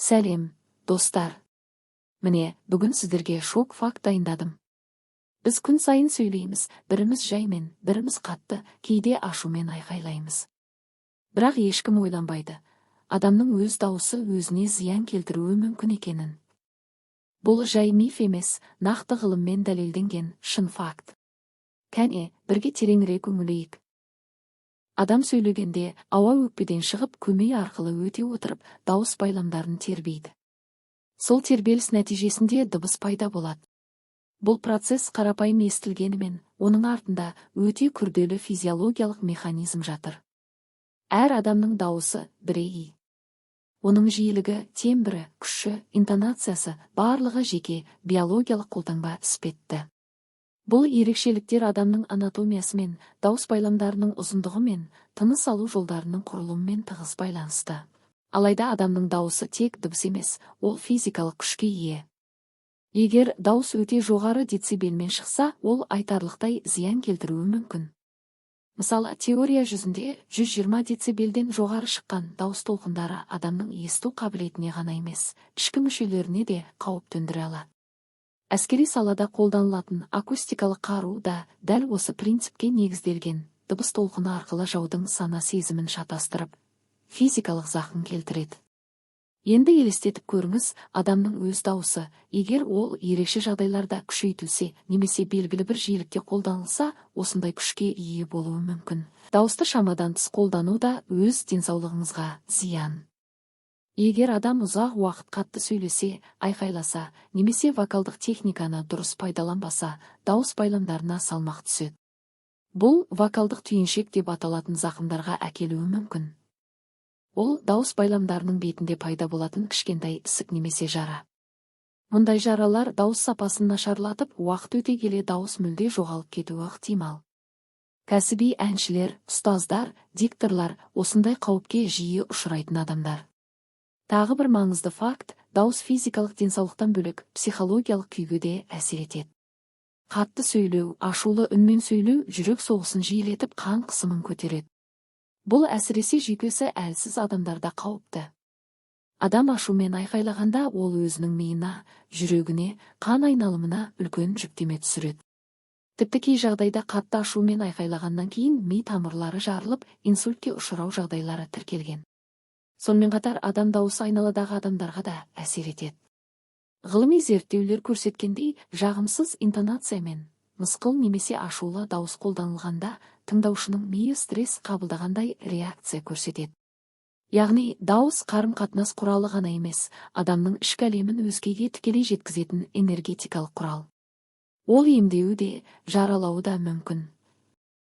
Сәлем, достар. Міне, бүгін сіздерге шок факт дайындадым. Біз күн сайын сөйлейміз, біріміз жаймен, біріміз қатты, кейде ашумен айқайлаймыз. Бірақ ешкім ойланбайды. Адамның өз дауысы өзіне зиян келтіруі мүмкін екенін. Бұл жай миф емес, нақты ғылыммен дәлелденген шын факт. Кәне, бірге тереңірек үңілейік. Адам сөйлегенде ауа өкпеден шығып көмей арқылы өте отырып, дауыс байламдарын тербейді. Сол тербеліс нәтижесінде дыбыс пайда болады. Бұл процесс қарапайым естілгенімен, оның артында өте күрделі физиологиялық механизм жатыр. Әр адамның дауысы бірегей. Оның жиілігі, тембрі, күші, интонациясы барлығы жеке биологиялық қолтаңба іспетті. Бұл ерекшеліктер адамның анатомиясымен, дауыс байламдарының ұзындығымен, тыныс алу жолдарының құрылымымен тығыз байланысты. Алайда адамның дауысы тек дыбыс емес, ол физикалық күшке ие. Егер дауыс өте жоғары децибелмен шықса, ол айтарлықтай зиян келтіруі мүмкін. Мысалы, теория жүзінде 120 децибелден жоғары шыққан дауыс толқындары адамның есту қабілетіне ғана емес, ішкі мүшелеріне де қауіп төндіре алады. Әскери салада қолданылатын акустикалық қару да дәл осы принципке негізделген, дыбыс толқыны арқылы жаудың сана сезімін шатастырып, физикалық зақым келтіреді. Енді елестетіп көріңіз, адамның өз дауысы, егер ол ерекше жағдайларда күшейтілсе, немесе белгілі бір жиілікте қолданылса, осындай күшке ие болуы мүмкін. Дауысты шамадан тыс қолдану да өз денсаулығыңызға зиян. Егер адам ұзақ уақыт қатты сөйлесе, айқайласа, немесе вокалдық техниканы дұрыс пайдаланбаса, дауыс байламдарына салмақ түседі. Бұл вокалдық түйіншек деп аталатын зақымдарға әкелуі мүмкін. Ол дауыс байламдарының бетінде пайда болатын кішкентай ісік немесе жара. Мұндай жаралар дауыс сапасын нашарлатып, уақыт өте келе дауыс мүлде жоғалып кетуі ықтимал. Кәсіби әншілер, ұстаздар, дикторлар осындай қауіпке жиі ұшырайтын адамдар. Тағы бір маңызды факт, дауыс физикалық денсаулықтан бөлек психологиялық күйге де әсер етеді. Қатты сөйлеу, ашулы үнмен сөйлеу жүрек соғысын жиілетіп, қан қысымын көтереді. Бұл әсіресе жүйкесі әлсіз адамдарда қауіпті. Адам ашумен айқайлағанда ол өзінің миына, жүрегіне, қан айналымына үлкен жүктеме түсіреді. Тіпті кей жағдайда қатты ашумен айқайлағаннан кейін ми тамырлары жарылып, инсультке ұшырау жағдайлары тіркелген. Сонымен қатар адам дауысы айналадағы адамдарға да әсер етеді. Ғылыми зерттеулер көрсеткендей, жағымсыз интонациямен, мысқыл немесе ашулы дауыс қолданылғанда, тыңдаушының миы стресс қабылдағандай реакция көрсетеді. Яғни, дауыс қарым-қатынас құралы ғана емес, адамның ішкі әлемін өзгеге тікелей жеткізетін энергетикалық құрал. Ол емдеуі де, жаралауы да мүмкін.